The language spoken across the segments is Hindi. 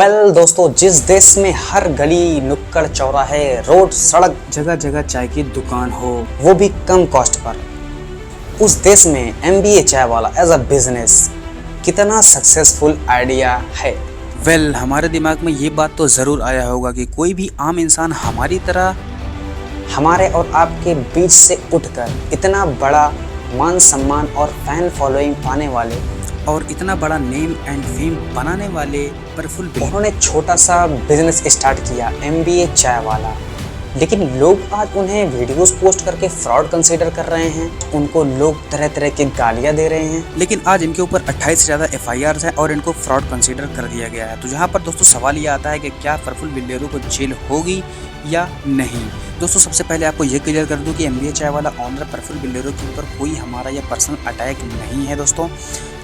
दोस्तों, जिस देश में हर गली नुक्कड़ चौराहे रोड सड़क जगह जगह चाय की दुकान हो, वो भी कम कॉस्ट पर, उस देश में MBA चाय वाला एज अ बिजनेस कितना सक्सेसफुल आइडिया है। हमारे दिमाग में ये बात तो ज़रूर आया होगा कि कोई भी आम इंसान हमारी तरह हमारे और आपके बीच से उठकर इतना बड़ा मान सम्मान और फैन फॉलोइंग पाने वाले और इतना बड़ा नेम एंड फेम बनाने वाले प्रफुल्ल उन्होंने छोटा सा बिजनेस स्टार्ट किया, MBA चाय वाला। लेकिन लोग आज उन्हें वीडियोस पोस्ट करके फ्रॉड कंसीडर कर रहे हैं, उनको लोग तरह तरह की गालियां दे रहे हैं। लेकिन आज इनके ऊपर 28 से ज़्यादा FIRs हैं और इनको फ्रॉड कंसीडर कर दिया गया है। तो यहाँ पर दोस्तों सवाल ये आता है कि क्या प्रफुल्ल बिल्लेरू को जेल होगी या नहीं। दोस्तों सबसे पहले आपको ये क्लियर कर दूं कि MBA चाय वाला ऑनर प्रफुल्ल बिल्लेरू के ऊपर कोई हमारा या पर्सनल अटैक नहीं है। दोस्तों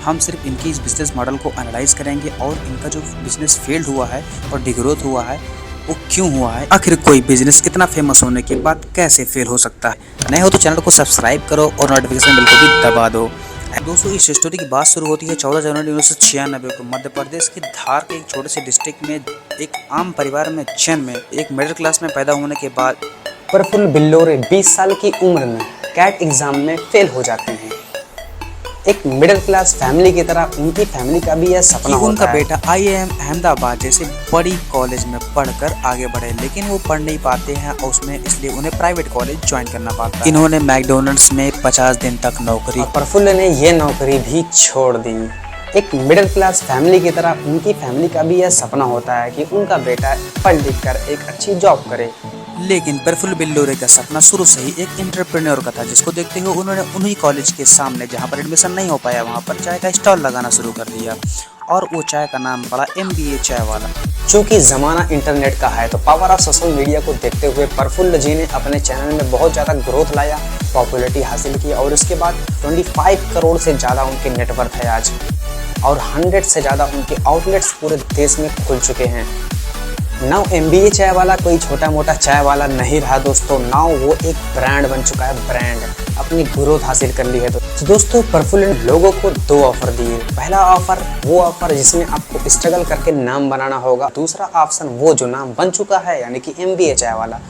हम सिर्फ इनकी इस बिजनेस मॉडल को एनालाइज करेंगे और इनका जो बिजनेस फेल्ड हुआ है और डिग्रोथ हुआ है वो क्यों हुआ है, आखिर कोई बिजनेस इतना फेमस होने के बाद कैसे फेल हो सकता है। नए हो तो चैनल को सब्सक्राइब करो और नोटिफिकेशन बेल को भी दबा दो। दोस्तों इस स्टोरी की बात शुरू होती है 14 जनवरी 1996 को मध्य प्रदेश के धार के एक छोटे से डिस्ट्रिक्ट में एक आम परिवार में चैन में एक मिडिल क्लास में पैदा होने के बाद प्रफुल्ल बिल्लेरू 20 साल की उम्र में कैट एग्जाम में फेल हो जाते हैं। एक मिडिल क्लास फैमिली की तरह उनकी फैमिली का भी यह सपना होता उनका है। बेटा IIM अहमदाबाद जैसे बड़ी कॉलेज में पढ़कर आगे बढ़े, लेकिन वो पढ़ नहीं पाते हैं और उसमें इसलिए उन्हें प्राइवेट कॉलेज ज्वाइन करना पड़ता है। इन्होंने मैकडोनल्ड्स में 50 दिन तक नौकरी, प्रफुल्ल ने ये नौकरी भी छोड़ दी। एक मिडिल क्लास फैमिली की तरह उनकी फैमिली का भी यह सपना होता है कि उनका बेटा पढ़ लिख कर एक अच्छी जॉब करे। लेकिन प्रफुल्ल बिल्लेरू का सपना शुरू से ही एक एंटरप्रेन्योर का था, जिसको देखते हुए उन्होंने उन्हीं कॉलेज के सामने जहां पर एडमिशन नहीं हो पाया वहां पर चाय का स्टॉल लगाना शुरू कर दिया और वो चाय का नाम पड़ा MBA चाय वाला। चूँकि ज़माना इंटरनेट का है तो पावर ऑफ सोशल मीडिया को देखते हुए प्रफुल्ल जी ने अपने चैनल में बहुत ज़्यादा ग्रोथ लाया, पॉपुलैरिटी हासिल की और उसके बाद 25 करोड़ से ज़्यादा उनके नेटवर्क है आज और 100 से ज़्यादा उनके आउटलेट्स पूरे देश में खुल चुके हैं। नाउ MBA चाय वाला कोई छोटा मोटा चाय वाला नहीं रहा दोस्तों, नाउ वो एक ब्रांड बन चुका है, ब्रांड अपनी ग्रोथ हासिल कर ली है। तो दोस्तों प्रफुल्ल ने लोगों को 2 ऑफर दिए। पहला ऑफर वो ऑफर जिसमें आपको स्ट्रगल करके नाम बनाना होगा, दूसरा ऑप्शन वो जो नाम बन चुका है यानी कि MBA चाय वाला।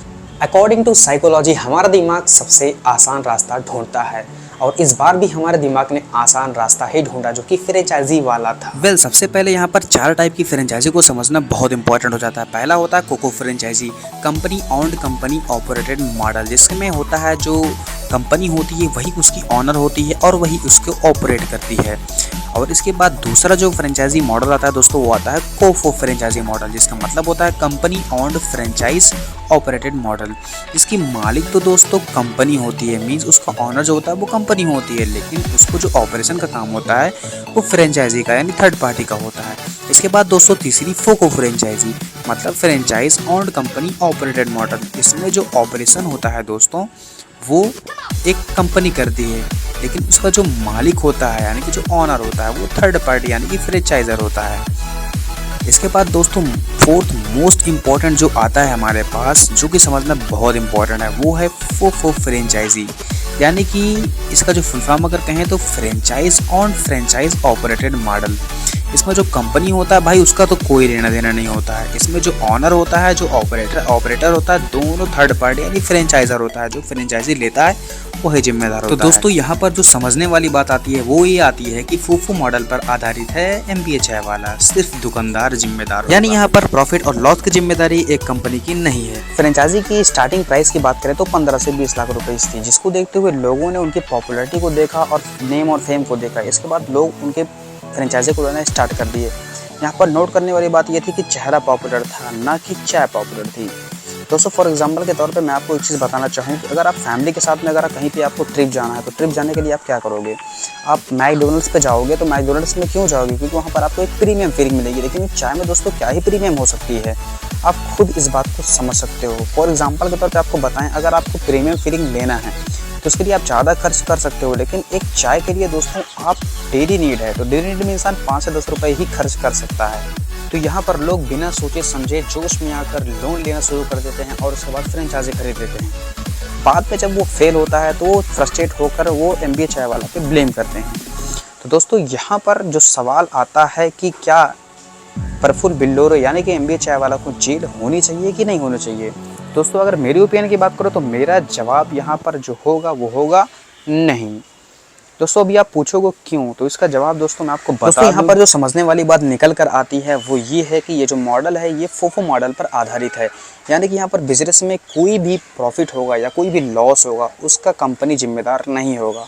अकॉर्डिंग टू साइकोलॉजी हमारा दिमाग सबसे आसान रास्ता ढूंढता है और इस बार भी हमारे दिमाग ने आसान रास्ता ही ढूंढा जो कि फ्रेंचाइजी वाला था। सबसे पहले यहाँ पर 4 टाइप की फ्रेंचाइजी को समझना बहुत इंपॉर्टेंट हो जाता है। पहला होता है COCO franchisee, company owned company operated model, जिसमें होता है जो कंपनी होती है वही उसकी ऑनर होती है और वही उसको ऑपरेट करती है। और इसके बाद दूसरा जो फ्रेंचाइजी मॉडल आता है दोस्तों वो आता है कोफो फ्रेंचाइजी मॉडल, जिसका मतलब होता है company owned franchise operated model, जिसकी मालिक तो दोस्तों कंपनी होती है, मींस उसका ऑनर जो होता है वो कंपनी होती है, लेकिन उसको जो ऑपरेशन का काम होता है वो फ्रेंचाइजी का यानी थर्ड पार्टी का होता है। इसके बाद दोस्तों तीसरी फोको फ्रेंचाइजी, मतलब franchise owned company operated model, इसमें जो ऑपरेशन होता है दोस्तों वो एक कंपनी करती है, लेकिन उसका जो मालिक होता है यानी कि जो ऑनर होता है वो थर्ड पार्टी यानी कि फ्रेंचाइजर होता है। इसके बाद दोस्तों फोर्थ मोस्ट इम्पॉर्टेंट जो आता है हमारे पास, जो कि समझना बहुत इम्पॉर्टेंट है, वो है फोफो फ्रेंचाइजी, यानी कि इसका जो फुल फॉर्म अगर कहें तो franchise on franchise operated model. इसमें जो कंपनी होता है भाई उसका तो कोई लेना देना नहीं होता है, इसमें जो ऑनर होता है जो ऑपरेटर होता है दोनों थर्ड पार्टी यानी फ्रेंचाइजर होता है, जो फ्रेंचाइजी लेता है वही जिम्मेदार होता है। तो दोस्तों यहाँ पर जो समझने वाली बात आती है वो ये आती है कि फोफो मॉडल पर आधारित है MBA चाय वाला, सिर्फ दुकानदार जिम्मेदार, यानी यहाँ पर प्रॉफिट और लॉस की जिम्मेदारी एक कंपनी की नहीं है। फ्रेंचाइजी की स्टार्टिंग प्राइस की बात करें तो 15 से 20 लाख रुपए थी, जिसको देखते हुए लोगों ने उनकी पॉपुलैरिटी को देखा और नेम और फेम को देखा। इसके बाद लोग उनके फ्रेंचाइजी को लेना स्टार्ट कर दिए। यहाँ पर नोट करने वाली बात यह थी कि चेहरा पॉपुलर था, ना कि चाय पॉपुलर थी। दोस्तों फॉर एग्जांपल के तौर पे मैं आपको एक चीज़ बताना चाहूँ कि अगर आप फैमिली के साथ में अगर कहीं पे आपको ट्रिप जाना है तो ट्रिप जाने के लिए आप क्या करोगे, आप मैकडोनल्ड्स पे जाओगे। तो मैकडोनल्ड्स में क्यों जाओगे, क्योंकि वहाँ पर आपको एक प्रीमियम फीलिंग मिलेगी। लेकिन चाय में दोस्तों क्या ही प्रीमियम हो सकती है, आप खुद इस बात को समझ सकते हो। फॉर एग्जाम्पल के तौर पर आपको बताएं, अगर आपको प्रीमियम फीलिंग लेना है तो उसके लिए आप ज़्यादा खर्च कर सकते हो, लेकिन एक चाय के लिए दोस्तों आप डेली नीड है तो डेली नीड में इंसान 5 से 10 रुपये ही खर्च कर सकता है। तो यहाँ पर लोग बिना सोचे समझे जोश में आकर लोन लेना शुरू कर देते हैं और उसके बाद फ्रेंचाइजी खरीद लेते हैं। बाद में जब वो फेल होता है तो वो फ्रस्ट्रेट होकर वो MBA चाय वाला पे ब्लेम करते हैं। तो दोस्तों यहाँ पर जो सवाल आता है कि क्या प्रफुल्ल बिल्लोरो यानी कि MBA चाय वाला को जेल होनी चाहिए कि नहीं होनी चाहिए? दोस्तों अगर मेरी ओपिनियन की बात करो तो मेरा जवाब यहाँ पर जो होगा वो होगा नहीं। दोस्तों अभी आप पूछोगे क्यों, तो इसका जवाब दोस्तों मैं आपको बता दूं। यहाँ पर जो समझने वाली बात निकल कर आती है वो ये है कि ये जो मॉडल है ये फोफो मॉडल पर आधारित है, यानी कि यहाँ पर बिजनेस में कोई भी प्रॉफिट होगा या कोई भी लॉस होगा उसका कंपनी जिम्मेदार नहीं होगा,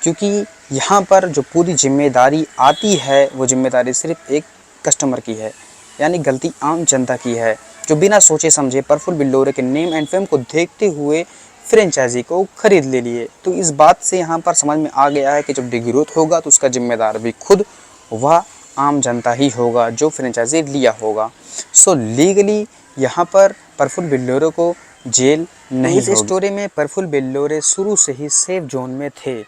क्योंकि यहाँ पर जो पूरी जिम्मेदारी आती है वो जिम्मेदारी सिर्फ एक कस्टमर की है, यानी गलती आम जनता की है जो बिना सोचे समझे प्रफुल्ल बिल्लोरे के नेम एंड फेम को देखते हुए फ्रेंचाइजी को खरीद ले लिए। तो इस बात से यहाँ पर समझ में आ गया है कि जब डिग्रोथ होगा तो उसका जिम्मेदार भी खुद वह आम जनता ही होगा जो फ्रेंचाइजी लिया होगा। सो लीगली यहाँ पर प्रफुल्ल बिल्लोरे को जेल नहीं होगी। इस स्टोरी में प्रफुल्ल बिल्लोरे शुरू से ही सेफ जोन में थे।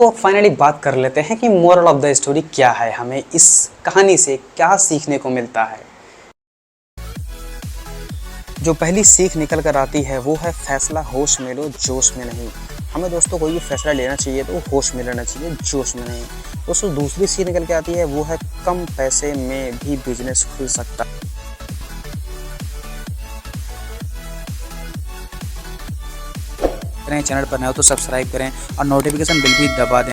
तो फाइनली बात कर लेते हैं कि मोरल ऑफ द स्टोरी क्या है, हमें इस कहानी से क्या सीखने को मिलता है। जो पहली सीख निकल कर आती है वो है फैसला होश में लो, जोश में नहीं। हमें दोस्तों कोई भी फैसला लेना चाहिए तो होश में लेना चाहिए, जोश में नहीं। दोस्तों दूसरी सीख निकल के आती है वो है कम पैसे में भी बिजनेस खुल सकता है। चैनल पर नए हो तो सब्सक्राइब करें और नोटिफिकेशन बिल भी दबा दें।